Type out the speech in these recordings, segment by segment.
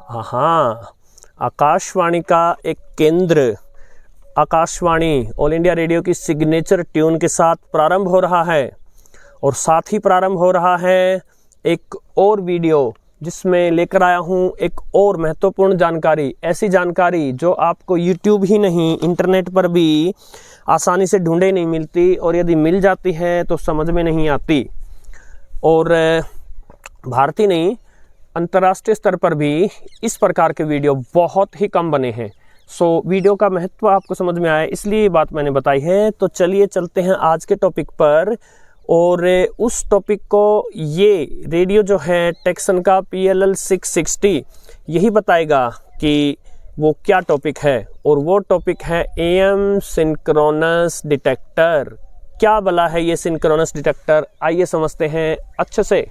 हाँ, आकाशवाणी का एक केंद्र आकाशवाणी ऑल इंडिया रेडियो की सिग्नेचर ट्यून के साथ प्रारंभ हो रहा है और साथ ही प्रारंभ हो रहा है एक और वीडियो जिसमें लेकर आया हूँ एक और महत्वपूर्ण जानकारी, ऐसी जानकारी जो आपको YouTube ही नहीं इंटरनेट पर भी आसानी से ढूंढे नहीं मिलती और यदि मिल जाती है तो समझ में नहीं आती। और भारतीय नहीं अंतर्राष्ट्रीय स्तर पर भी इस प्रकार के वीडियो बहुत ही कम बने हैं। सो वीडियो का महत्व आपको समझ में आया इसलिए ये बात मैंने बताई है। तो चलिए चलते हैं आज के टॉपिक पर और उस टॉपिक को ये रेडियो जो है टेक्सन का PLL 660 यही बताएगा कि वो क्या टॉपिक है। और वो टॉपिक है AM सिंक्रोनस डिटेक्टर। क्या भला है ये सिंक्रोनस डिटेक्टर, आइए समझते हैं अच्छे से।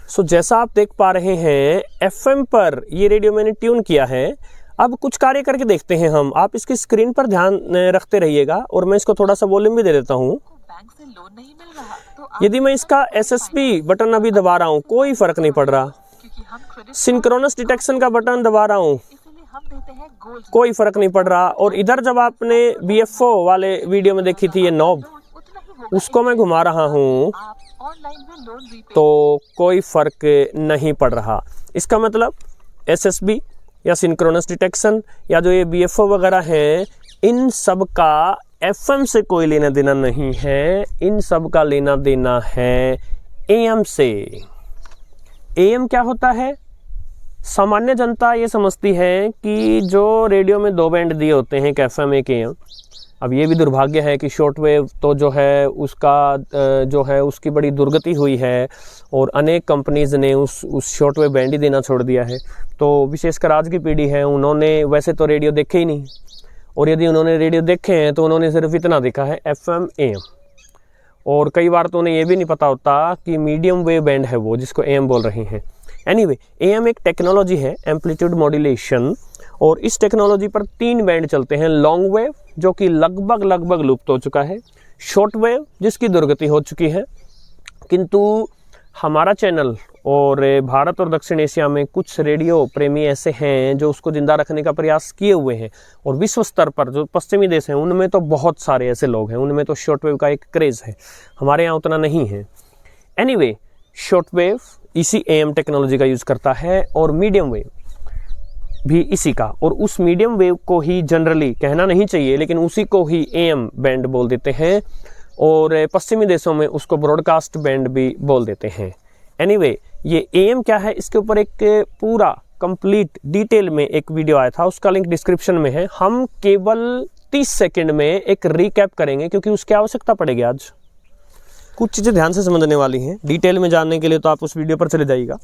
सो जैसा आप देख पा रहे हैं FM पर ये रेडियो मैंने ट्यून किया है। अब कुछ कार्य करके देखते हैं हम। आप इसकी स्क्रीन पर ध्यान रखते रहिएगा और मैं इसको थोड़ा सा वॉल्यूम भी दे देता हूँ। बैंक से लोन नहीं मिल रहा तो यदि मैं इसका SSB बटन अभी दबा रहा हूँ कोई फर्क नहीं पड़ रहा। क्योंकि हम क्रेडिट सिंक्रोनस डिटेक्शन का बटन दबा रहा हूँ इसीलिए हम देते हैं गोल्ड कोई फर्क नहीं पड़ रहा। और इधर जब आपने BFO वाले वीडियो में देखी थी ये नॉब, उतना ही होगा। उसको मैं घुमा रहा हूँ आप ऑनलाइन में लोन रीपे तो कोई फर्क नहीं पड़ रहा। इसका मतलब SSB या सिंक्रोनस डिटेक्शन या जो ये BFO वगैरह हैं, इन सब का FM से कोई लेना देना नहीं है। इन सब का लेना देना है AM से। AM क्या होता है? सामान्य जनता ये समझती है कि जो रेडियो में दो बैंड दिए होते हैं, एक FM एक AM। अब ये भी दुर्भाग्य है कि शॉर्टवेव तो जो है उसका जो है उसकी बड़ी दुर्गति हुई है और अनेक कंपनीज ने उस शॉर्टवेव बैंड ही देना छोड़ दिया है। तो विशेषकर आज की पीढ़ी है, उन्होंने वैसे तो रेडियो देखे ही नहीं, और यदि उन्होंने रेडियो देखे हैं तो उन्होंने सिर्फ इतना देखा है FM AM। और कई बार तो उन्हें ये भी नहीं पता होता कि मीडियम वेव बैंड है वो जिसको AM बोल रहे हैं। एनीवे, AM एक टेक्नोलॉजी है एम्पलीट्यूड मॉड्यूलेशन, और इस टेक्नोलॉजी पर 3 बैंड चलते हैं। लॉन्ग वेव जो कि लगभग लुप्त हो चुका है, शॉर्ट वेव जिसकी दुर्गति हो चुकी है, किंतु हमारा चैनल और भारत और दक्षिण एशिया में कुछ रेडियो प्रेमी ऐसे हैं जो उसको जिंदा रखने का प्रयास किए हुए हैं। और विश्व स्तर पर जो पश्चिमी देश हैं उनमें तो बहुत सारे ऐसे लोग हैं, उनमें तो शॉर्ट वेव का एक क्रेज़ है, हमारे यहाँ उतना नहीं है। एनीवे, शॉर्ट वेव इसी AM टेक्नोलॉजी का यूज़ करता है और मीडियम वेव भी इसी का। और उस मीडियम वेव को ही जनरली कहना नहीं चाहिए लेकिन उसी को ही AM बैंड बोल देते हैं, और पश्चिमी देशों में उसको ब्रॉडकास्ट बैंड भी बोल देते हैं। एनीवे, ये AM क्या है इसके ऊपर एक पूरा कंप्लीट डिटेल में एक वीडियो आया था, उसका लिंक डिस्क्रिप्शन में है। हम केवल 30 सेकंड में एक रिकैप करेंगे क्योंकि उसकी आवश्यकता पड़ेगी। आज कुछ चीज़ें ध्यान से समझने वाली हैं, डिटेल में जानने के लिए तो आप उस वीडियो पर चले जाइएगा।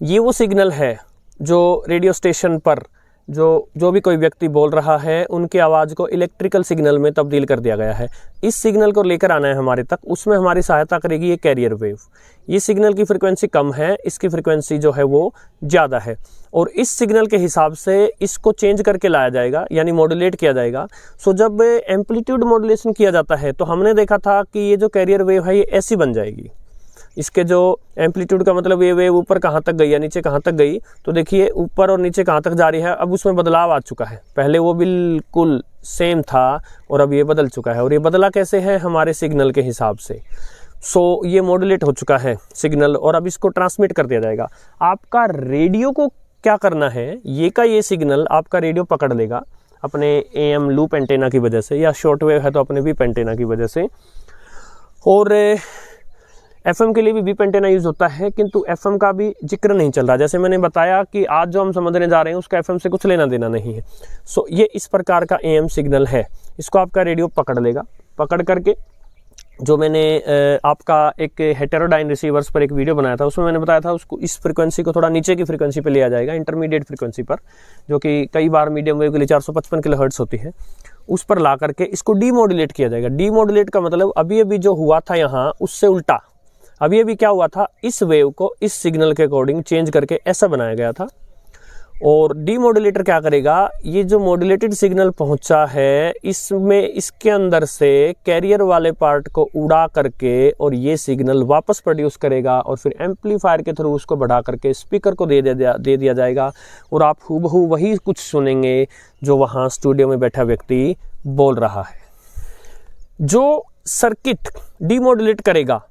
ये वो सिग्नल है जो रेडियो स्टेशन पर जो भी कोई व्यक्ति बोल रहा है उनकी आवाज़ को इलेक्ट्रिकल सिग्नल में तब्दील कर दिया गया है। इस सिग्नल को लेकर आना है हमारे तक, उसमें हमारी सहायता करेगी ये कैरियर वेव। ये सिग्नल की फ्रिक्वेंसी कम है, इसकी फ्रिक्वेंसी जो है वो ज़्यादा है, और इस सिग्नल के हिसाब से इसको चेंज करके लाया जाएगा यानी मॉड्यूलेट किया जाएगा। सो जब एम्पलीट्यूड मॉड्यूलेशन किया जाता है तो हमने देखा था कि ये जो कैरियर वेव है ये ऐसी बन जाएगी। इसके जो एम्पलीट्यूड का मतलब ये वेव ऊपर कहाँ तक गई या नीचे कहाँ तक गई, तो देखिए ऊपर और नीचे कहाँ तक जा रही है। अब उसमें बदलाव आ चुका है, पहले वो बिल्कुल सेम था और अब ये बदल चुका है। और ये बदला कैसे है? हमारे सिग्नल के हिसाब से। सो ये मॉड्यूलेट हो चुका है सिग्नल और अब इसको ट्रांसमिट कर दिया जाएगा। आपका रेडियो को क्या करना है, ये सिग्नल आपका रेडियो पकड़ लेगा अपने AM लूप एंटेना की वजह से, या शॉर्ट वेव है तो अपने वीप एंटेना की वजह से। और FM के लिए भी वीप एंटेना यूज़ होता है, किंतु FM का भी जिक्र नहीं चल रहा। जैसे मैंने बताया कि आज जो हम समझने जा रहे हैं उसका FM से कुछ लेना देना नहीं है। सो ये इस प्रकार का AM सिग्नल है, इसको आपका रेडियो पकड़ लेगा। पकड़ करके जो मैंने आपका एक हेटेरोडाइन रिसीवर्स पर एक वीडियो बनाया था उसमें मैंने बताया था उसको इस फ्रिक्वेंसी को थोड़ा नीचे की फ्रिक्वेंसी पे लिया जाएगा, इंटरमीडिएट फ्रिक्वेंसी पर, जो कि कई बार मीडियम वेव के लिए 455 किलोहर्ट्ज़ होती है, उस पर ला करके इसको डीमॉड्यूलेट किया जाएगा। डीमॉड्यूलेट का मतलब अभी जो हुआ था यहाँ उससे उल्टा। अभी क्या हुआ था, इस वेव को इस सिग्नल के अकॉर्डिंग चेंज करके ऐसा बनाया गया था और डीमॉड्यूलेटर क्या करेगा, ये जो मॉड्यूलेटेड सिग्नल पहुंचा है इसमें इसके अंदर से कैरियर वाले पार्ट को उड़ा करके और ये सिग्नल वापस प्रोड्यूस करेगा और फिर एम्पलीफायर के थ्रू उसको बढ़ा करके स्पीकर को दे दिया जाएगा और आप हूबहू वही कुछ सुनेंगे जो वहाँ स्टूडियो में बैठा व्यक्ति बोल रहा है। जो सर्किट डीमॉड्यूलेट करेगा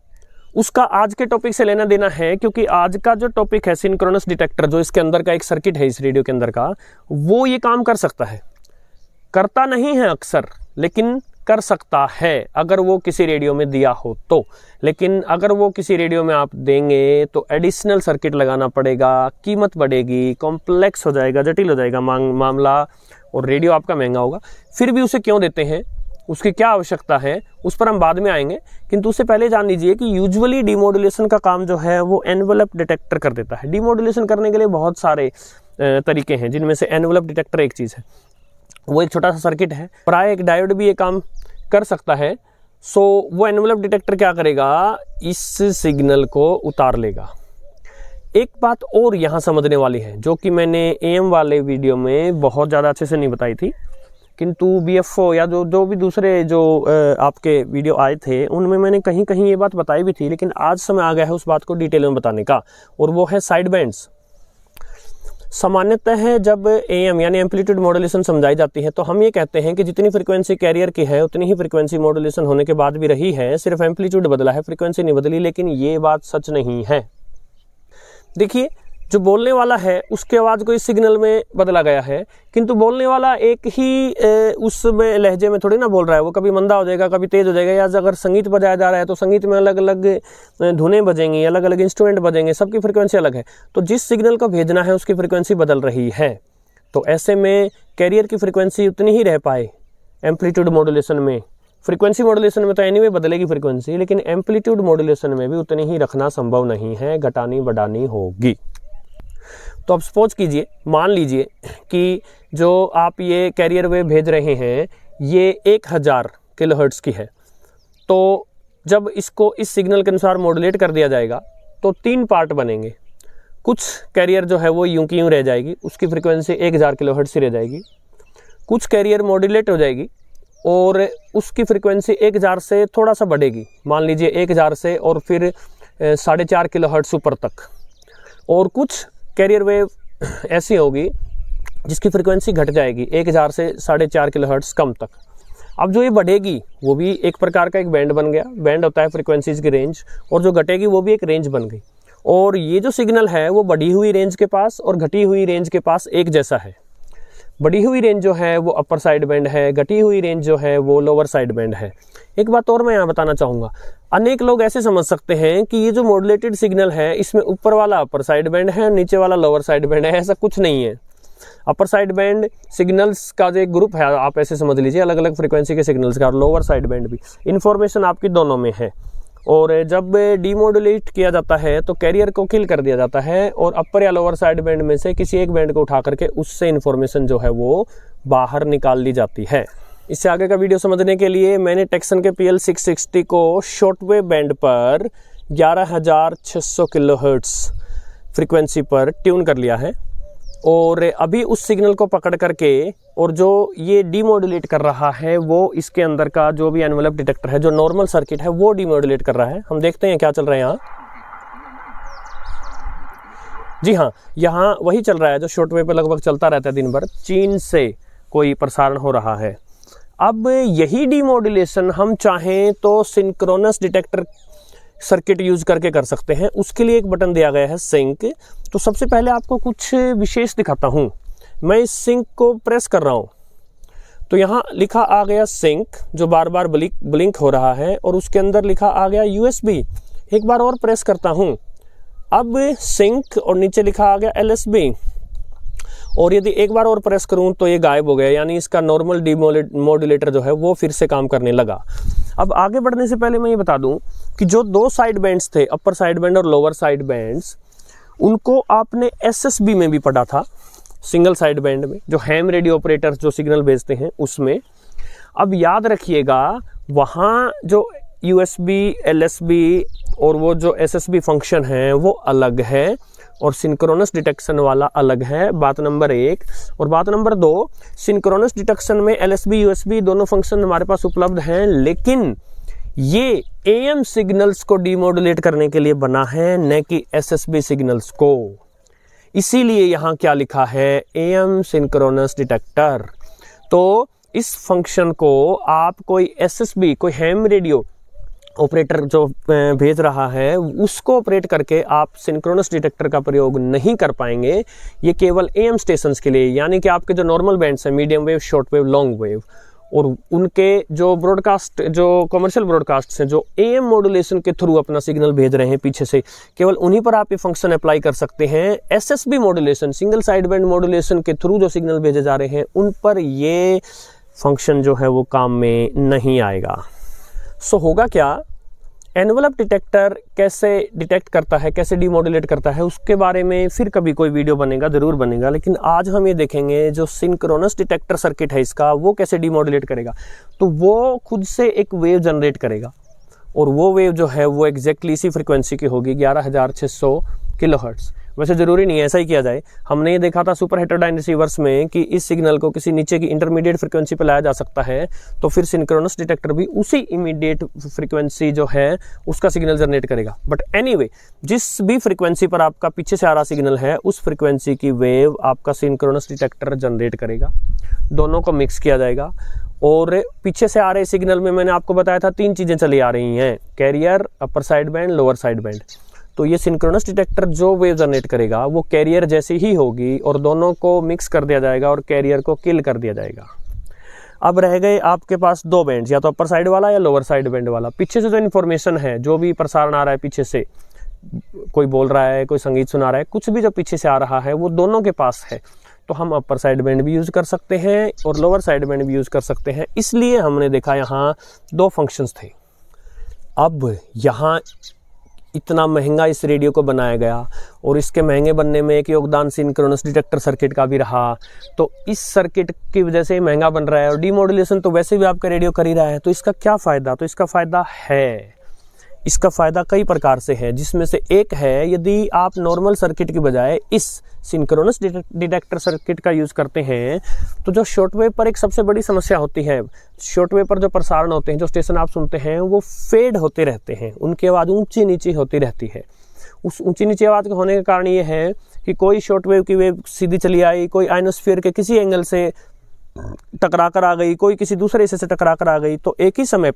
उसका आज के टॉपिक से लेना देना है, क्योंकि आज का जो टॉपिक है सिंक्रोनस डिटेक्टर, जो इसके अंदर का एक सर्किट है इस रेडियो के अंदर का, वो ये काम कर सकता है। करता नहीं है अक्सर, लेकिन कर सकता है अगर वो किसी रेडियो में दिया हो तो। लेकिन अगर वो किसी रेडियो में आप देंगे तो एडिशनल सर्किट लगाना पड़ेगा, कीमत बढ़ेगी, कॉम्प्लेक्स हो जाएगा, जटिल हो जाएगा मामला और रेडियो आपका महंगा होगा। फिर भी उसे क्यों देते हैं, उसकी क्या आवश्यकता है, उस पर हम बाद में आएंगे। किंतु उससे पहले जान लीजिए कि यूजुअली डीमॉड्यूलेशन का काम जो है वो एनवेलप डिटेक्टर कर देता है। डीमॉड्यूलेशन करने के लिए बहुत सारे तरीके हैं, जिनमें से एनवेलप डिटेक्टर एक चीज़ है। वो एक छोटा सा सर्किट है, प्राय एक डायोड भी ये काम कर सकता है। सो वो एनवेलप डिटेक्टर क्या करेगा, इस सिग्नल को उतार लेगा। एक बात और यहाँ समझने वाली है जो कि मैंने AM वाले वीडियो में बहुत ज़्यादा अच्छे से नहीं बताई थी, किंतु BFO या जो भी दूसरे जो आपके वीडियो आए थे उनमें मैंने कहीं कहीं ये बात बताई भी थी, लेकिन आज समय आ गया है उस बात को डिटेल में बताने का, और वो है साइड बैंड्स। सामान्यतः जब AM यानी एम्पलीट्यूड मॉड्यूलेशन समझाई जाती है तो हम ये कहते हैं कि जितनी फ्रीक्वेंसी कैरियर की है उतनी ही फ्रीक्वेंसी मॉड्यूलेशन होने के बाद भी रही है, सिर्फ एम्पलीट्यूड बदला है, फ्रीक्वेंसी नहीं बदली। लेकिन ये बात सच नहीं है। देखिए, जो बोलने वाला है उसकी आवाज़ को इस सिग्नल में बदला गया है, किंतु बोलने वाला एक ही उसमें लहजे में थोड़ी ना बोल रहा है। वो कभी मंदा हो जाएगा, कभी तेज हो जाएगा, या अगर संगीत बजाया जा रहा है तो संगीत में अलग अलग धुनें बजेंगी, अलग अलग इंस्ट्रूमेंट बजेंगे, सबकी फ्रिक्वेंसी अलग है। तो जिस सिग्नल को भेजना है उसकी फ्रिक्वेंसी बदल रही है। तो ऐसे में कैरियर की फ्रिक्वेंसी उतनी ही रह पाए एम्पलीट्यूड मॉड्यूलेशन में। फ्रीक्वेंसी मॉड्यूलेशन में तो एनीवे बदलेगी फ्रीक्वेंसी, लेकिन एम्पलीट्यूड मॉड्यूलेशन में भी उतनी ही रखना संभव नहीं है, घटानी बढ़ानी होगी। तो अब सपोज कीजिए, मान लीजिए कि जो आप ये कैरियर वेव भेज रहे हैं ये 1000 किलोहर्ट्ज़ की है। तो जब इसको इस सिग्नल के अनुसार मॉड्यूलेट कर दिया जाएगा तो 3 पार्ट बनेंगे। कुछ कैरियर जो है वो यूं की यूं रह जाएगी, उसकी फ्रीक्वेंसी 1000 किलोहर्ट्ज़ ही रह जाएगी। कुछ कैरियर मॉड्यूलेट हो जाएगी और उसकी फ्रीक्वेंसी 1000 से थोड़ा सा बढ़ेगी, मान लीजिए 1000 से और फिर 4.5 किलोहर्ट्ज़ ऊपर तक। और कुछ कैरियर वेव ऐसी होगी जिसकी फ्रीक्वेंसी घट जाएगी 1000 से 4.5 किलोहर्ट्ज़ कम तक। अब जो ये बढ़ेगी वो भी एक प्रकार का एक बैंड बन गया, बैंड होता है फ्रीक्वेंसीज की रेंज, और जो घटेगी वो भी एक रेंज बन गई। और ये जो सिग्नल है वो बढ़ी हुई रेंज के पास और घटी हुई रेंज के पास एक जैसा है। बढ़ी हुई रेंज जो है वो अपर साइड बैंड है, घटी हुई रेंज जो है वो लोअर साइड बैंड है। एक बात और मैं यहाँ बताना चाहूँगा, अनेक लोग ऐसे समझ सकते हैं कि ये जो मॉड्यूलेटेड सिग्नल है इसमें ऊपर वाला अपर साइड बैंड है, नीचे वाला लोअर साइड बैंड है। ऐसा कुछ नहीं है। अपर साइड बैंड सिग्नल्स का जो एक ग्रुप है, आप ऐसे समझ लीजिए, अलग अलग फ्रीक्वेंसी के सिग्नल्स का, और लोअर साइड बैंड भी। इन्फॉर्मेशन आपकी दोनों में है। और जब डीमॉड्यूलेट किया जाता है तो कैरियर को किल कर दिया जाता है और अपर या लोअर साइड बैंड में से किसी एक बैंड को उठा करके उससे इन्फॉर्मेशन जो है वो बाहर निकाल ली जाती है। इससे आगे का वीडियो समझने के लिए मैंने टेक्सन के PL660 को शॉर्टवेव बैंड पर 11600 किलोहर्ट्ज़ फ्रीक्वेंसी पर ट्यून कर लिया है, और अभी उस सिग्नल को पकड़ करके और जो ये डीमॉड्यूलेट कर रहा है वो इसके अंदर का जो भी एनवेलप डिटेक्टर है, जो नॉर्मल सर्किट है, वो डीमॉड्यूलेट कर रहा है। हम देखते हैं क्या चल रहा है यहाँ। जी हाँ, यहाँ वही चल रहा है जो शॉर्टवेव पे लगभग चलता रहता है दिन भर। चीन से कोई प्रसारण हो रहा है। अब यही डीमॉड्यूलेशन हम चाहें तो सिंक्रोनस डिटेक्टर सर्किट यूज करके कर सकते हैं। उसके लिए एक बटन दिया गया है सिंक। तो सबसे पहले आपको कुछ विशेष दिखाता हूँ। मैं इस सिंक को प्रेस कर रहा हूँ तो यहाँ लिखा आ गया सिंक, जो बार बार ब्लिंक हो रहा है, और उसके अंदर लिखा आ गया USB। एक बार और प्रेस करता हूँ, अब सिंक, और नीचे लिखा आ गया LSB। और यदि एक बार और प्रेस करूं तो ये गायब हो गया, यानी इसका नॉर्मल डीमॉड्यूलेटर जो है वो फिर से काम करने लगा। अब आगे बढ़ने से पहले मैं ये बता दूं कि जो 2 साइड बैंड्स थे, अपर साइड बैंड और लोअर साइड बैंड्स, उनको आपने SSB में भी पढ़ा था, सिंगल साइड बैंड में, जो हैम रेडियो ऑपरेटर्स जो सिग्नल भेजते हैं उसमें। अब याद रखिएगा, वहाँ जो USB, LSB और वो जो SSB फंक्शन है वो अलग है। और सिंक्रोनस डिटेक्शन वाला अलग है, बात नंबर 1। और बात नंबर 2, सिंक्रोनस डिटेक्शन में LSB USB दोनों फंक्शन हमारे पास उपलब्ध हैं, लेकिन ये AM सिग्नल्स को डीमॉड्यूलेट करने के लिए बना है, न कि SSB सिग्नल्स को। इसीलिए यहाँ क्या लिखा है, AM सिंक्रोनस डिटेक्टर। तो इस फंक्शन को आप कोई SSB, कोई हैम रेडियो ऑपरेटर जो भेज रहा है, उसको ऑपरेट करके आप सिंक्रोनस डिटेक्टर का प्रयोग नहीं कर पाएंगे। ये केवल AM स्टेशंस के लिए, यानी कि आपके जो नॉर्मल बैंड्स हैं, medium wave, short wave, long wave, और उनके जो ब्रॉडकास्ट, जो कमर्शियल ब्रॉडकास्ट हैं, जो AM मॉड्यूलेशन के थ्रू अपना सिग्नल भेज रहे हैं पीछे से, केवल उन्हीं पर आप ये फंक्शन अप्लाई कर सकते हैं। SSB modulation, single side band modulation के थ्रू जो सिग्नल भेजे जा रहे हैं, उन पर ये फंक्शन जो है वो काम में नहीं आएगा। सो होगा क्या, एनवलप डिटेक्टर कैसे डिटेक्ट करता है, कैसे डीमॉड्यूलेट करता है, उसके बारे में फिर कभी कोई वीडियो बनेगा, ज़रूर बनेगा। लेकिन आज हम ये देखेंगे जो सिंक्रोनस डिटेक्टर सर्किट है इसका, वो कैसे डीमॉड्यूलेट करेगा। तो वो खुद से एक वेव जनरेट करेगा, और वो वेव जो है वो एग्जैक्टली इसी फ्रिक्वेंसी की होगी, 11600 किलोहर्ट्ज़। वैसे ज़रूरी नहीं है ऐसा ही किया जाए। हमने ये देखा था सुपर हेटेरोडाइन रिसीवर्स में कि इस सिग्नल को किसी नीचे की इंटरमीडिएट फ्रिक्वेंसी पर लाया जा सकता है, तो फिर सिंक्रोनस डिटेक्टर भी उसी इमीडिएट फ्रिक्वेंसी जो है उसका सिग्नल जनरेट करेगा। बट एनीवे, जिस भी फ्रिक्वेंसी पर आपका पीछे से आ रहा सिग्नल है, उस फ्रिक्वेंसी की वेव आपका सिंक्रोनस डिटेक्टर जनरेट करेगा। दोनों को मिक्स किया जाएगा, और पीछे से आ रहे सिग्नल में मैंने आपको बताया था 3 चीज़ें चली आ रही हैं, carrier, upper side band, lower side band. तो ये सिंक्रोनस डिटेक्टर जो वेव जनरेट करेगा वो कैरियर जैसी ही होगी, और दोनों को मिक्स कर दिया जाएगा और कैरियर को किल कर दिया जाएगा। अब रह गए आपके पास 2 बैंड, या तो अपर साइड वाला या लोअर साइड बैंड वाला। पीछे से जो इन्फॉर्मेशन है, जो भी प्रसारण आ रहा है पीछे से, कोई बोल रहा है, कोई संगीत सुना रहा है, कुछ भी जो पीछे से आ रहा है वो दोनों के पास है। तो हम अपर साइड बैंड भी यूज़ कर सकते हैं और लोअर साइड बैंड भी यूज़ कर सकते हैं। इसलिए हमने देखा यहाँ 2 फंक्शंस थे। अब यहाँ इतना महंगा इस रेडियो को बनाया गया, और इसके महंगे बनने में एक योगदान सिंक्रोनस डिटेक्टर सर्किट का भी रहा। तो इस सर्किट की वजह से महंगा बन रहा है, और डीमॉड्यूलेशन तो वैसे भी आपका रेडियो कर ही रहा है। तो इसका क्या फ़ायदा, तो इसका फ़ायदा है, इसका फ़ायदा कई प्रकार से है, जिसमें से एक है, यदि आप नॉर्मल सर्किट की बजाय इस सिंक्रोनस डिटेक्टर सर्किट का यूज़ करते हैं, तो जो शॉर्टवेव पर एक सबसे बड़ी समस्या होती है, शॉर्टवेव पर जो प्रसारण होते हैं, जो स्टेशन आप सुनते हैं, वो फेड होते रहते हैं, उनकी आवाज़ ऊंची नीची होती रहती है। उस ऊंची नीची आवाज़ के होने के कारण ये है कि कोई शॉर्टवेव की वेव सीधी चली आई, कोई आयनोस्फीयर के किसी एंगल से टकरा कर आ गई, कोई किसी दूसरे हिस्से से टकरा कर आ गई, तो एक ही समय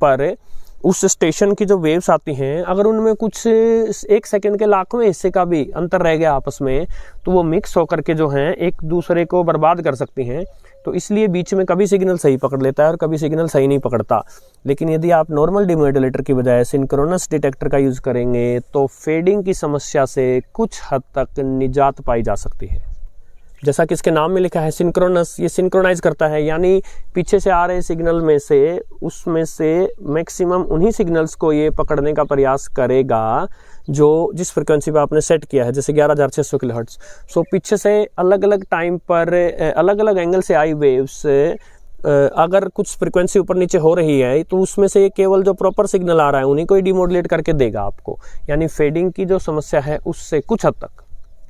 पर उस स्टेशन की जो वेव्स आती हैं, अगर उनमें कुछ 1 सेकंड के लाखों हिस्से का भी अंतर रह गया आपस में, तो वो मिक्स होकर के जो हैं एक दूसरे को बर्बाद कर सकती हैं। तो इसलिए बीच में कभी सिग्नल सही पकड़ लेता है और कभी सिग्नल सही नहीं पकड़ता। लेकिन यदि आप नॉर्मल डीमॉड्यूलेटर की बजाय सिंक्रोनस डिटेक्टर का यूज़ करेंगे, तो फेडिंग की समस्या से कुछ हद तक निजात पाई जा सकती है। जैसा कि इसके नाम में लिखा है सिंक्रोनस, ये सिंक्रोनाइज करता है, यानी पीछे से आ रहे सिग्नल में से, उसमें से मैक्सिमम उन्हीं सिग्नल्स को ये पकड़ने का प्रयास करेगा जो जिस फ्रिक्वेंसी पे आपने सेट किया है, जैसे 11600 किलोहर्ट्ज़। सो पीछे से अलग अलग टाइम पर अलग अलग एंगल से आई वेव्स, अगर कुछ फ्रिक्वेंसी ऊपर नीचे हो रही है, तो उसमें से केवल जो प्रॉपर सिग्नल आ रहा है उन्हीं को ही डीमॉड्यूलेट करके देगा आपको। यानी फेडिंग की जो समस्या है उससे कुछ हद तक,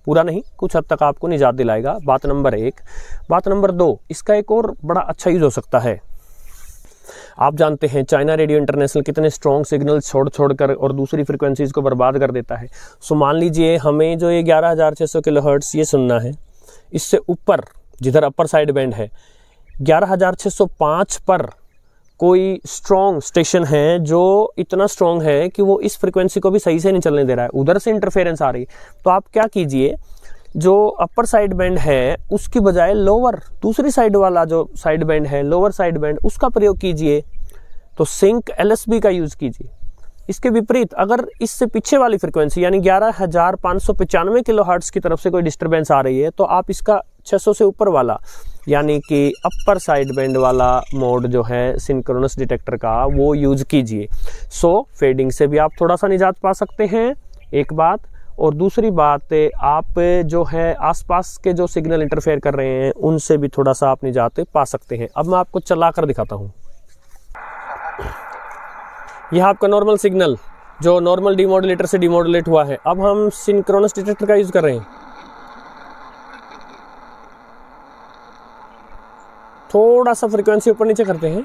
पूरा नहीं, कुछ हद तक आपको निजात दिलाएगा। बात नंबर 1। बात नंबर 2, इसका एक और बड़ा अच्छा यूज़ हो सकता है। आप जानते हैं चाइना रेडियो इंटरनेशनल कितने स्ट्रॉन्ग सिग्नल छोड़ कर और दूसरी फ्रिक्वेंसीज को बर्बाद कर देता है। सो मान लीजिए हमें जो ये 11600 किलोहर्ट्ज़ ये सुनना है, इससे ऊपर जिधर अपर साइड बैंड है 11605 पर कोई स्ट्रॉन्ग स्टेशन है जो इतना स्ट्रॉन्ग है कि वो इस फ्रिक्वेंसी को भी सही से नहीं चलने दे रहा है, उधर से इंटरफेरेंस आ रही। तो आप क्या कीजिए, जो अपर साइड बैंड है उसकी बजाय लोअर, दूसरी साइड वाला जो साइड बैंड है, लोअर साइड बैंड, उसका प्रयोग कीजिए। तो सिंक LSB का यूज़ कीजिए। इसके विपरीत अगर इससे पीछे वाली फ्रिक्वेंसी यानी 11595 किलोहर्ट्ज़ की तरफ से कोई डिस्टर्बेंस आ रही है, तो आप इसका 600 से ऊपर वाला यानी कि अपर साइड बैंड वाला मोड जो है सिंक्रोनस डिटेक्टर का, वो यूज़ कीजिए। सो फेडिंग से भी आप थोड़ा सा निजात पा सकते हैं, एक बात। और दूसरी बात, आप जो है आसपास के जो सिग्नल इंटरफेयर कर रहे हैं उनसे भी थोड़ा सा आप निजात पा सकते हैं। अब मैं आपको चला कर दिखाता हूँ। यह आपका नॉर्मल सिग्नल जो नॉर्मल डिमॉड्यूलेटर से डिमॉड्यूलेट हुआ है। अब हम सिंक्रोनस डिटेक्टर का यूज़ कर रहे हैं। थोड़ा सा फ्रीक्वेंसी ऊपर नीचे करते हैं।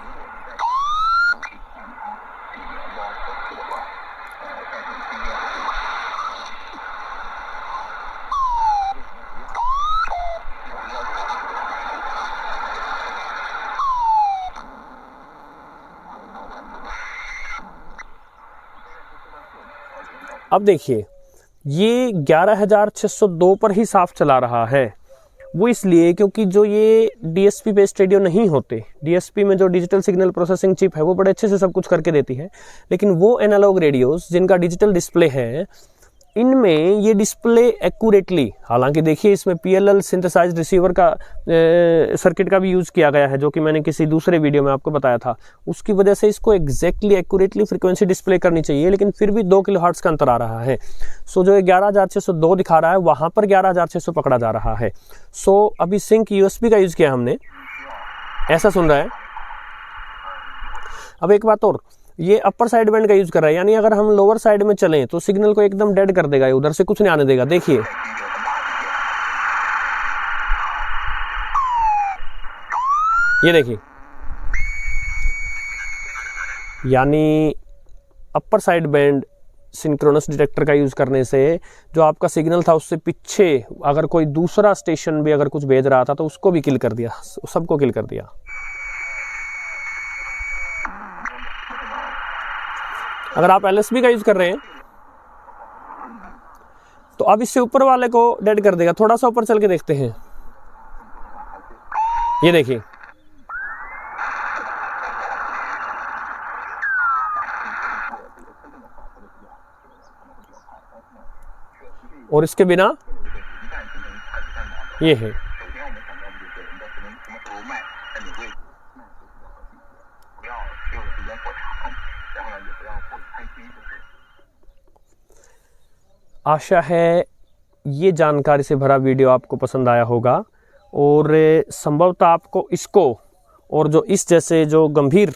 अब देखिए ये 11,602 पर ही साफ चला रहा है। वो इसलिए क्योंकि जो ये DSP बेस्ड रेडियो नहीं होते, DSP में जो डिजिटल सिग्नल प्रोसेसिंग चिप है वो बड़े अच्छे से सब कुछ करके देती है, लेकिन वो एनालॉग रेडियोस जिनका डिजिटल डिस्प्ले है, इनमें ये डिस्प्ले एक्यूरेटली, हालांकि देखिए इसमें PLL सिंथेसाइज्ड रिसीवर का सर्किट का भी यूज़ किया गया है, जो कि मैंने किसी दूसरे वीडियो में आपको बताया था। उसकी वजह से इसको एग्जैक्टली एक्यूरेटली फ्रीक्वेंसी डिस्प्ले करनी चाहिए, लेकिन फिर भी 2 किलोहर्ट्ज़ का अंतर आ रहा है। सो जो 11,602 दिखा रहा है वहाँ पर 11,600 पकड़ा जा रहा है। सो अभी सिंक USB का यूज़ किया हमने, ऐसा सुन रहा है। अब एक बात और, ये अपर साइड बैंड का यूज कर रहा है, यानी अगर हम लोअर साइड में चलें तो सिग्नल को एकदम डेड कर देगा, उधर से कुछ नहीं आने देगा। देखिए ये देखिए, यानी अपर साइड बैंड सिंक्रोनस डिटेक्टर का यूज करने से जो आपका सिग्नल था उससे पीछे अगर कोई दूसरा स्टेशन भी अगर कुछ भेज रहा था तो उसको भी किल कर दिया, सबको किल कर दिया। अगर आप LSB का यूज कर रहे हैं तो अब इससे ऊपर वाले को डेड कर देगा। थोड़ा सा ऊपर चल के देखते हैं, ये देखिए और इसके बिना ये है। आशा है ये जानकारी से भरा वीडियो आपको पसंद आया होगा और संभवतः आपको इसको और जो इस जैसे जो गंभीर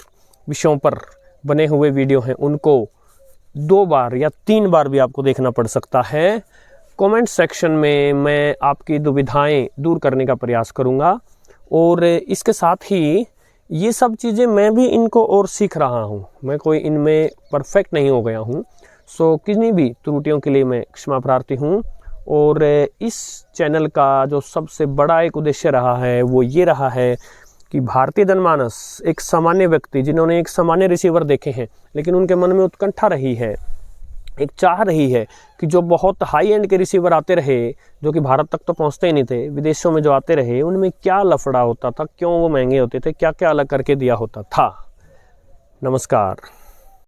विषयों पर बने हुए वीडियो हैं उनको 2 बार या 3 बार भी आपको देखना पड़ सकता है। कमेंट सेक्शन में मैं आपकी दुविधाएं दूर करने का प्रयास करूंगा और इसके साथ ही ये सब चीज़ें मैं भी इनको और सीख रहा हूं, मैं कोई इनमें परफेक्ट नहीं हो गया हूं। सो किन्हीं भी त्रुटियों के लिए मैं क्षमा प्रार्थी हूँ। और इस चैनल का जो सबसे बड़ा एक उद्देश्य रहा है वो ये रहा है कि भारतीय जनमानस, एक सामान्य व्यक्ति जिन्होंने एक सामान्य रिसीवर देखे हैं लेकिन उनके मन में उत्कंठा रही है, एक चाह रही है कि जो बहुत हाई एंड के रिसीवर आते रहे जो कि भारत तक तो पहुंचते ही नहीं थे, विदेशों में जो आते रहे उनमें क्या लफड़ा होता था, क्यों वो महंगे होते थे, क्या क्या अलग करके दिया होता था। नमस्कार।